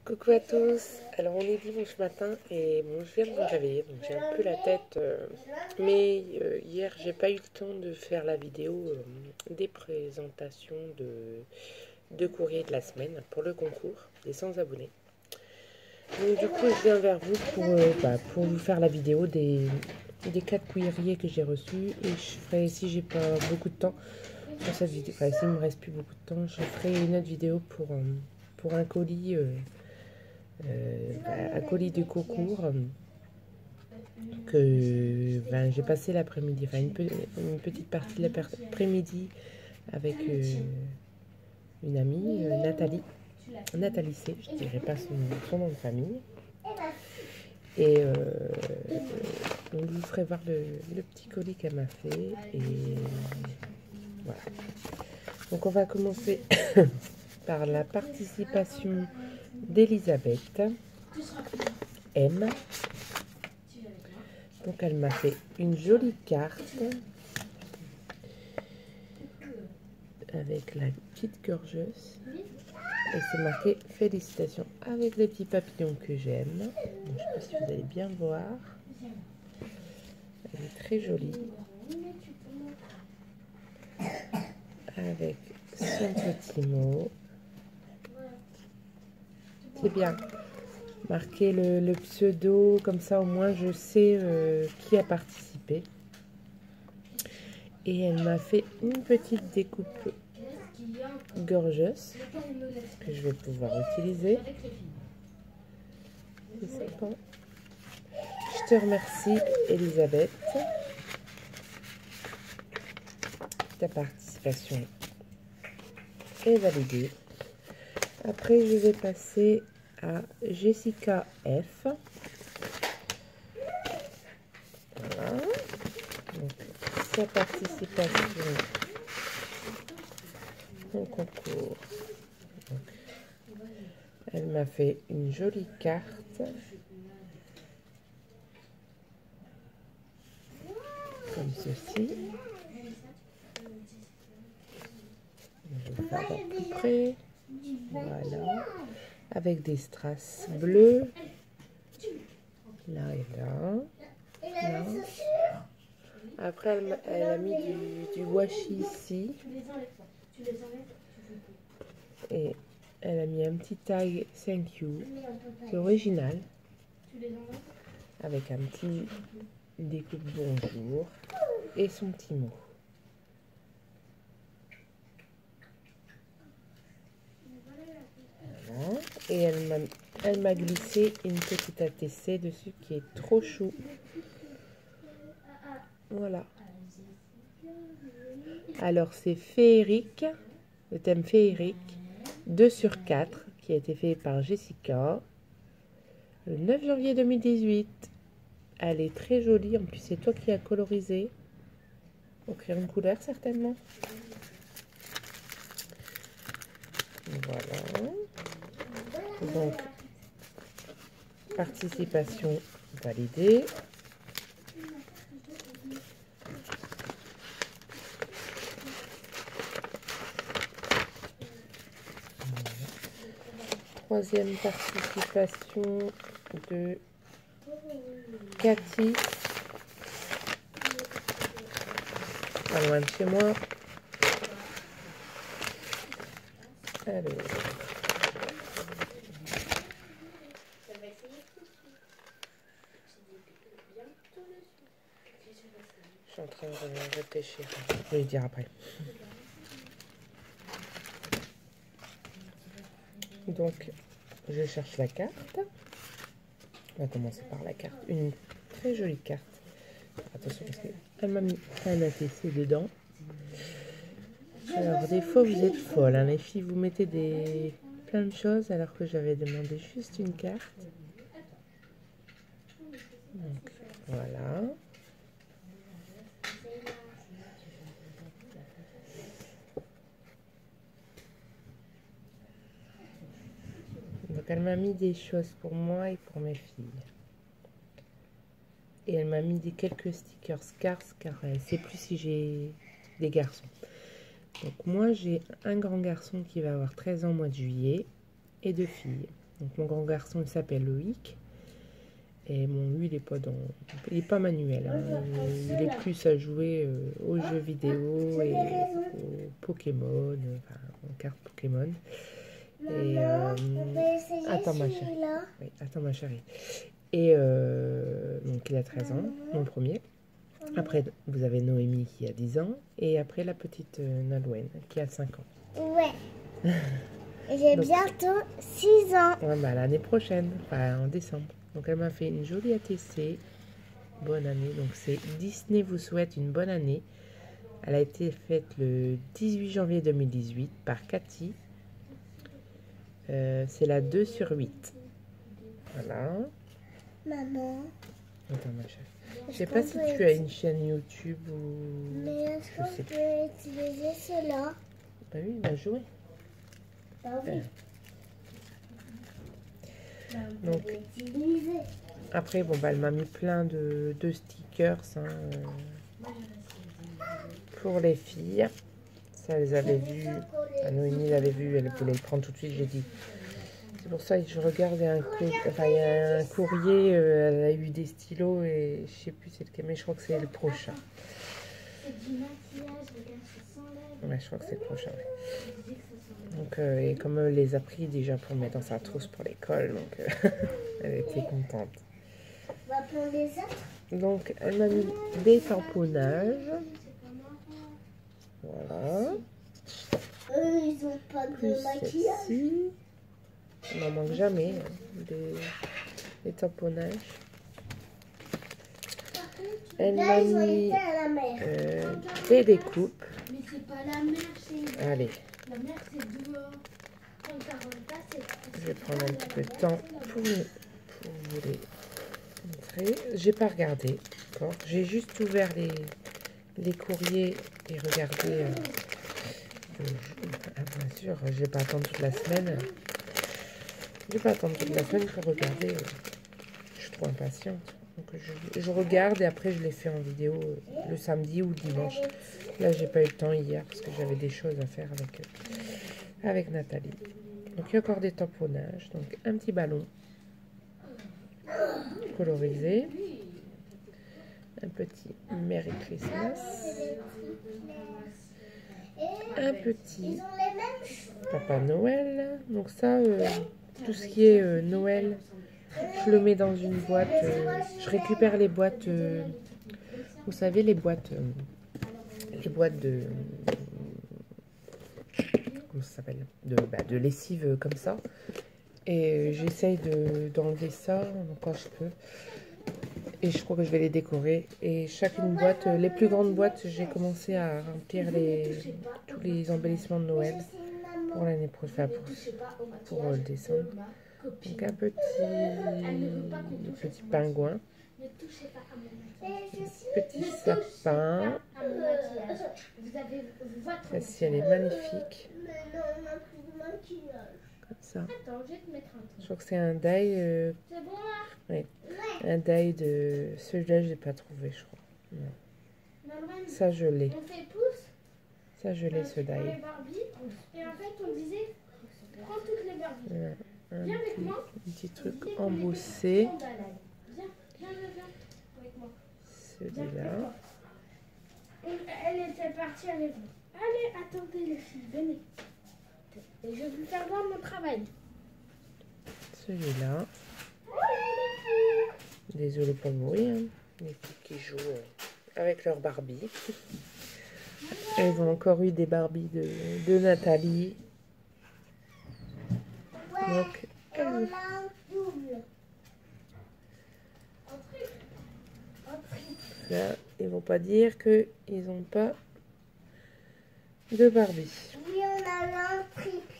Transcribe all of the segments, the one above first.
Coucou à tous, alors on est dimanche matin et bon, je viens de me réveiller, donc j'ai un peu la tête, mais hier j'ai pas eu le temps de faire la vidéo des présentations de courrier de la semaine pour le concours des 100 abonnés. Donc du coup je viens vers vous pour vous faire la vidéo des 4 courriers que j'ai reçus et je ferai, si j'ai pas beaucoup de temps sur cette vidéo, enfin s'il me reste plus beaucoup de temps, je ferai une autre vidéo pour un colis. Un colis du concours que j'ai passé l'après-midi, enfin une petite partie de l'après-midi avec une amie, Nathalie C, je dirais pas son nom de famille. Et donc je vous ferai voir le petit colis qu'elle m'a fait. Et voilà. Donc on va commencer par la participation d'Elisabeth M. Donc elle m'a fait une jolie carte avec la petite gorgeuse et c'est marqué félicitations avec les petits papillons que j'aime. Je ne sais pas si vous allez bien voir. Elle est très jolie avec son petit mot. C'est bien. Marquer le pseudo, comme ça au moins je sais qui a participé. Et elle m'a fait une petite découpe gorgeuse que je vais pouvoir utiliser. C'est bon. Je te remercie Elisabeth. Ta participation est validée. Après je vais passer à Jessica F. Voilà. Donc, sa participation au concours. Donc, elle m'a fait une jolie carte. Comme ceci. Je vais faire à peu près. Voilà. Avec des strass bleus. Là et là. Là. Après, elle a mis du washi ici. Et elle a mis un petit tag thank you. C'est original. Avec un petit découpe bonjour. Et son petit mot. Voilà. Et elle m'a glissé une petite ATC dessus qui est trop chou. Voilà. Alors c'est féerique, le thème féerique, 2 sur 4, qui a été fait par Jessica, le 9 janvier 2018. Elle est très jolie, en plus c'est toi qui as colorisé, au crayon de couleur certainement. Voilà. Donc, participation validée. Troisième participation de Cathy. Pas loin de chez moi. Alors. Je suis en train de réfléchir. Je vais le dire après. Donc, je cherche la carte. On va commencer par la carte. Une très jolie carte. Attention parce qu'elle m'a mis un ATC dedans. Alors, des fois, vous êtes folles, hein, les filles. Vous mettez plein de choses alors que j'avais demandé juste une carte. Donc, voilà. Donc, elle m'a mis des choses pour moi et pour mes filles. Et elle m'a mis quelques stickers car elle ne sait plus si j'ai des garçons. Donc moi j'ai un grand garçon qui va avoir 13 ans au mois de juillet et 2 filles. Donc mon grand garçon il s'appelle Loïc. Et bon, lui, il est pas manuel. Hein. Il est plus à jouer aux jeux vidéo et aux Pokémon, enfin, aux cartes Pokémon. Et attends ma chérie. Oui, attends ma chérie. Et donc il a 13 ans, mon premier. Après, vous avez Noémie qui a 10 ans. Et après, la petite Nolwenn qui a 5 ans. Ouais. J'ai bientôt 6 ans. Ouais, bah, l'année prochaine, enfin, en décembre. Donc elle m'a fait une jolie ATC. Bonne année. Donc c'est Disney vous souhaite une bonne année. Elle a été faite le 18 janvier 2018 par Cathy. C'est la 2 sur 8. Voilà. Maman. Attends ma chérie. Je sais pas si tu as une chaîne YouTube ou... Mais est-ce qu'on peut utiliser cela? Bah oui, bah jouer. Bah oui. Donc, après, bon, bah, elle m'a mis plein de stickers pour les filles. Ça, elles avaient vu. Noémie l'avait vu, elle voulait le prendre tout de suite. J'ai dit. C'est pour ça que je regarde, il y a un courrier, elle a eu des stylos et je sais plus c'est lequel, mais je crois que c'est le prochain. C'est du maquillage, regarde, c'est sans lèvres. Ouais, je crois que c'est le prochain. Ouais. Donc, et comme elle les a pris déjà pour mettre dans sa trousse pour l'école, donc elle était contente. On va prendre les autres. Donc, elle m'a mis des tamponnages. Voilà. Eux, ils ont pas de maquillage. Celle-ci. On n'en manque jamais, hein, des tamponnages. Elle m'a mis des découpes. Mais c'est pas la mer, c'est... Allez. La mer, c'est dehors. Je vais prendre un petit peu de temps pour vous les montrer. J'ai pas regardé encore. J'ai juste ouvert les courriers et regardé. Bien sûr, je vais pas attendre toute la semaine. Je vais pas attendre toute la semaine pour regarder. Je suis trop impatiente. Donc je regarde et après je les fais en vidéo le samedi ou le dimanche. Là, j'ai pas eu le temps hier parce que j'avais des choses à faire avec Nathalie. Donc il y a encore des tamponnages. Donc un petit ballon colorisé. Un petit Merry Christmas. Un petit Papa Noël. Donc ça, tout ce qui est Noël, je le mets dans une boîte. Je récupère les boîtes, vous savez, les boîtes de... Comment ça s'appelle, de lessive comme ça. Et j'essaye d'enlever ça quand je peux. Et je crois que je vais les décorer. Et chacune boîte, les plus grandes boîtes, j'ai commencé à remplir tous les embellissements de Noël pour l'année prochaine, pour décembre. Donc un petit pingouin, petit sapin. Celle-ci, elle est magnifique. Comme ça. Je crois que c'est un die. Oui. Un die de... Celui-là, je l'ai pas trouvé, je crois. Non. Ça, je l'ai. Ça, je l'ai, ce die. Et en fait, on disait, prends toutes les Barbies. Voilà. Viens avec moi. Un petit truc embossé. Viens avec moi. Celui-là. Elle était partie avec moi. Allez, attendez les filles, venez. Et je vais vous faire voir mon travail. Celui-là. Désolée pour le bruit. Hein. Les filles qui jouent avec leur Barbie. Elles ont encore eu des Barbies de Nathalie. Donc, là, ils vont pas dire qu'ils n'ont pas de Barbie. Oui, on a un triple.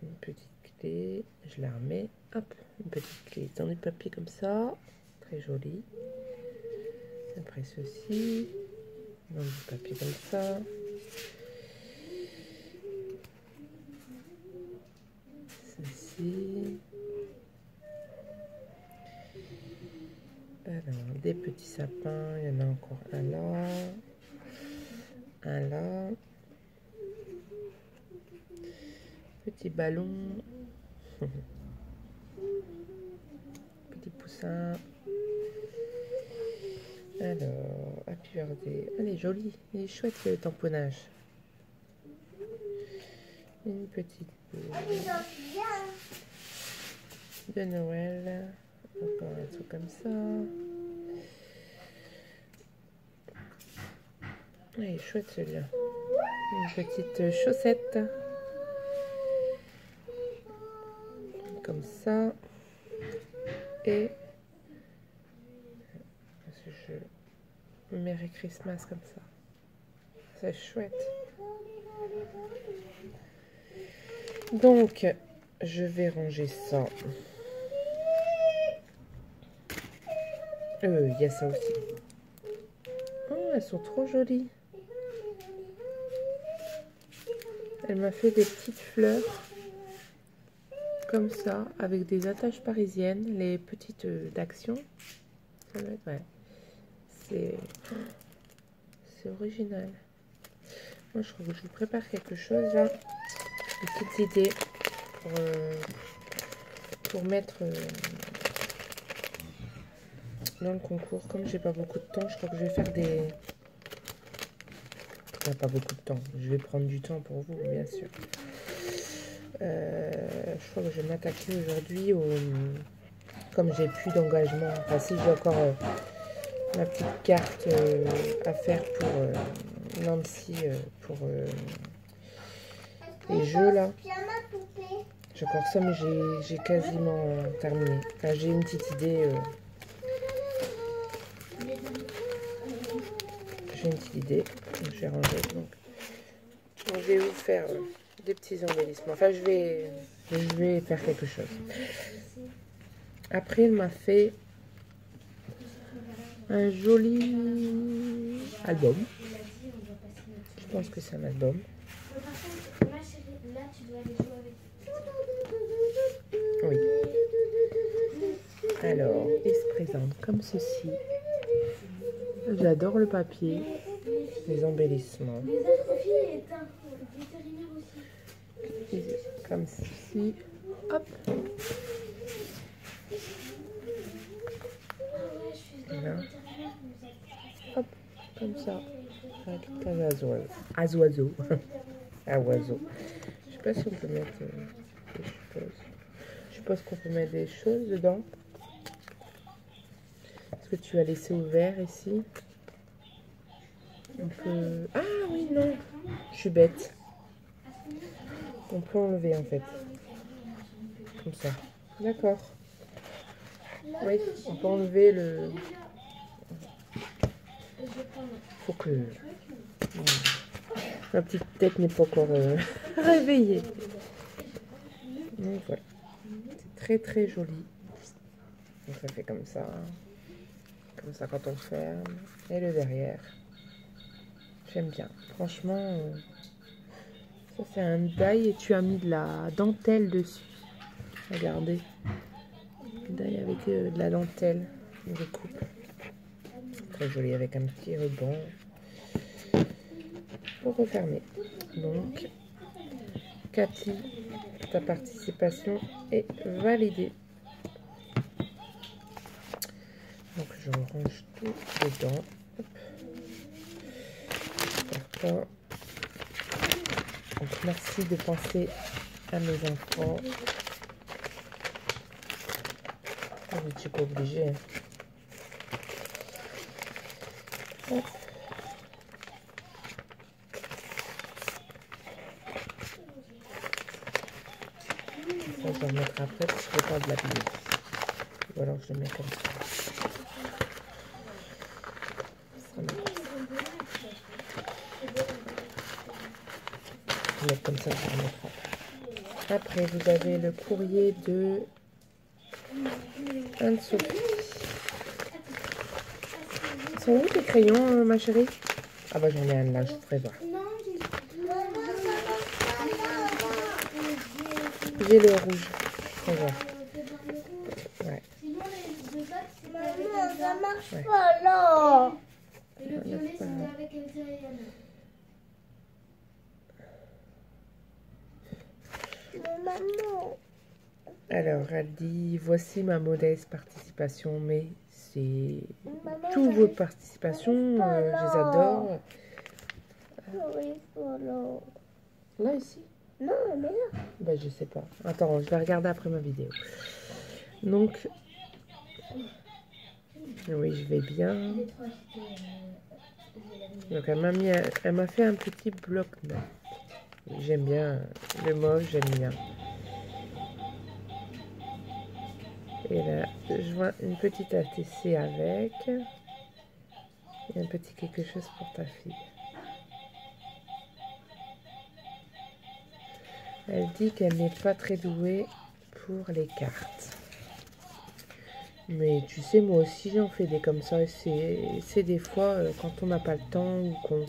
Une petite clé, je la remets. Hop, une petite clé dans du papier comme ça. Très jolie. Après ceci, dans du papier comme ça. Ceci. Alors, des petits sapins, il y en a encore un là, un là. Petit ballon. Petit poussin. Alors, Happy Birthday. Elle est jolie. Il est chouette le tamponnage. Une petite boule de Noël. Encore un truc comme ça. Il est chouette celui-là. Une petite chaussette. Comme ça. Et Merry Christmas comme ça. C'est chouette. Donc, je vais ranger ça. Il y a ça aussi. Oh, elles sont trop jolies. Elle m'a fait des petites fleurs. Comme ça, avec des attaches parisiennes. Les petites d'Action. Ouais. C'est original. Moi, je crois que je vous prépare quelque chose là. Des petites idées pour mettre dans le concours. Comme j'ai pas beaucoup de temps, je crois que je vais faire des... pas beaucoup de temps. Je vais prendre du temps pour vous, bien sûr. Je crois que je vais m'attaquer aujourd'hui au... Comme j'ai plus d'engagement. Enfin, si j'ai encore ma petite carte à faire pour Nancy, pour les jeux là. J'ai encore ça, mais j'ai quasiment terminé. Enfin, j'ai une petite idée. J'ai une petite idée. Donc, je vais ranger. Donc, je vais vous faire des petits embellissements. Enfin, je vais faire quelque chose. Après, il m'a fait un joli album. Je pense que c'est un album. Oui. Alors, il se présente comme ceci. J'adore le papier, les embellissements. Comme ceci. Hop. Là. Hop, comme ça. Avec un oiseau. À oiseau. À oiseau. Je sais pas si on peut mettre des choses. Je suppose qu'on peut mettre des choses dedans. Est-ce que tu as laissé ouvert ici? On peut... Ah oui, non. Je suis bête. On peut enlever en fait. Comme ça. D'accord. Oui, on peut enlever le... Faut que... Ma petite tête n'est pas encore réveillée. Donc voilà. C'est très très joli. Donc ça fait comme ça. Comme ça quand on ferme. Et le derrière. J'aime bien. Franchement, ça c'est un die et tu as mis de la dentelle dessus. Regardez. Die avec de la dentelle de coupe. Très joli avec un petit ruban pour refermer. Donc, Cathy, ta participation est validée. Donc, je range tout dedans. Hop. Donc, merci de penser à mes enfants. Je ne suis pas obligée. Hop. Ça, je vais le mettre après parce que je ne vais pas de l'habiller. Ou alors je le mets comme ça. Je vais mettre comme ça, je vais le mettre après. Après, vous avez le courrier de Anne-Sophie. Ils sont où tes crayons, ma chérie? Ah bah j'en ai un là, je ferai voir. J'ai le rouge. Je voir. Ouais. Maman, ça marche pas là. Et le violet, c'est avec l'intérieur. Maman. Alors, elle dit, voici ma modeste participation, mais c'est Maman, toutes vos participations, je les adore. Là, ici? Non, mais là. Ben, je sais pas. Attends, je vais regarder après ma vidéo. Donc, oui, je vais bien. Donc, elle m'a fait un petit bloc-notes. J'aime bien le mauve, j'aime bien. Et là, je vois une petite ATC avec. Et un petit quelque chose pour ta fille. Elle dit qu'elle n'est pas très douée pour les cartes. Mais tu sais, moi aussi, j'en fais des comme ça. C'est des fois, quand on n'a pas le temps ou qu'on...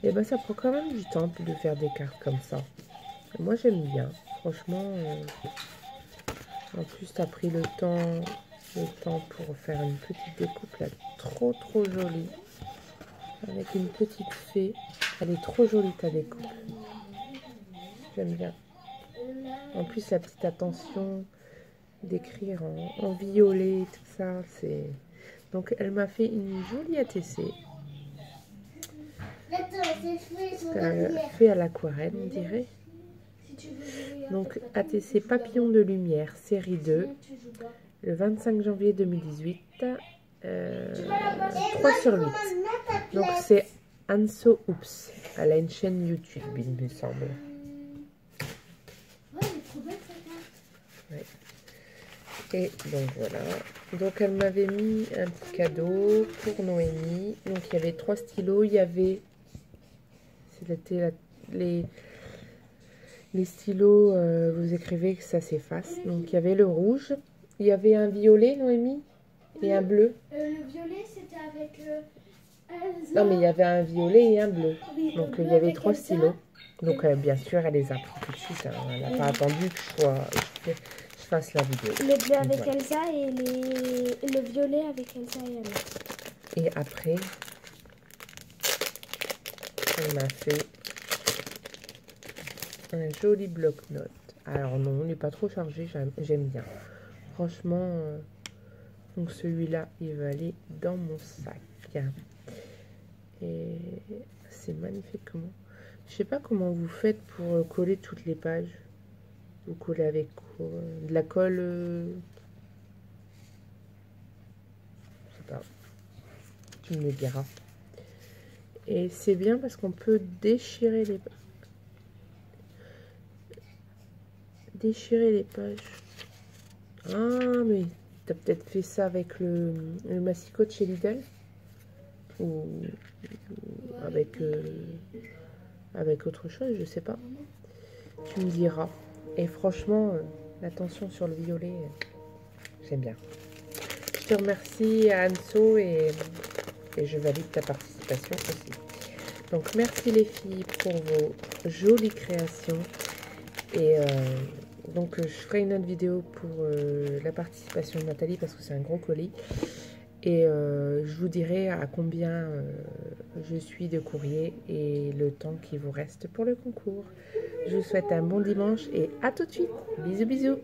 Eh ben, ça prend quand même du temps de faire des cartes comme ça. Moi, j'aime bien. Franchement, en plus, tu as pris le temps pour faire une petite découpe là. Trop, trop jolie. Avec une petite fée. Elle est trop jolie, ta découpe. J'aime bien. En plus, la petite attention d'écrire en violet, tout ça, c'est... Donc, elle m'a fait une jolie ATC. Fait à l'aquarelle, on dirait. Donc, ATC Papillon de Lumière, série 2, le 25 janvier 2018, 3 sur 8. Donc, c'est Anso Oops. Elle a une chaîne YouTube, il me semble. Ouais. Et donc voilà. Donc elle m'avait mis un petit cadeau pour Noémie. Donc il y avait 3 stylos. Il y avait... C'était les stylos, vous écrivez que ça s'efface. Donc il y avait le rouge. Il y avait un violet, Noémie, et un bleu. Le violet, c'était avec Elsa. Non, mais il y avait un violet et un bleu. Donc il y avait 3 stylos. Donc bien sûr, elle les a pris tout de suite. Hein. Elle n'a pas attendu que je fasse la vidéo. Le bleu avec voilà. Elsa et le violet avec Elsa et Anna. Et après, elle m'a fait un joli bloc-notes. Alors non, il n'est pas trop chargé, j'aime bien. Franchement, donc celui-là, il va aller dans mon sac. Et c'est magnifique comment. Je sais pas comment vous faites pour coller toutes les pages. Vous collez avec quoi? De la colle je sais pas. Tu me le diras. Et c'est bien parce qu'on peut déchirer les pages. Ah, mais t'as peut-être fait ça avec le massicotte chez Lidl? Ou avec autre chose, je sais pas. Tu me diras. Et franchement, l'attention sur le violet, j'aime bien. Je te remercie Anso et je valide ta participation aussi. Donc merci les filles pour vos jolies créations. Et donc je ferai une autre vidéo pour la participation de Nathalie parce que c'est un gros colis. Et je vous dirai à combien je suis de courrier et le temps qui vous reste pour le concours. Je vous souhaite un bon dimanche et à tout de suite. Bisous bisous.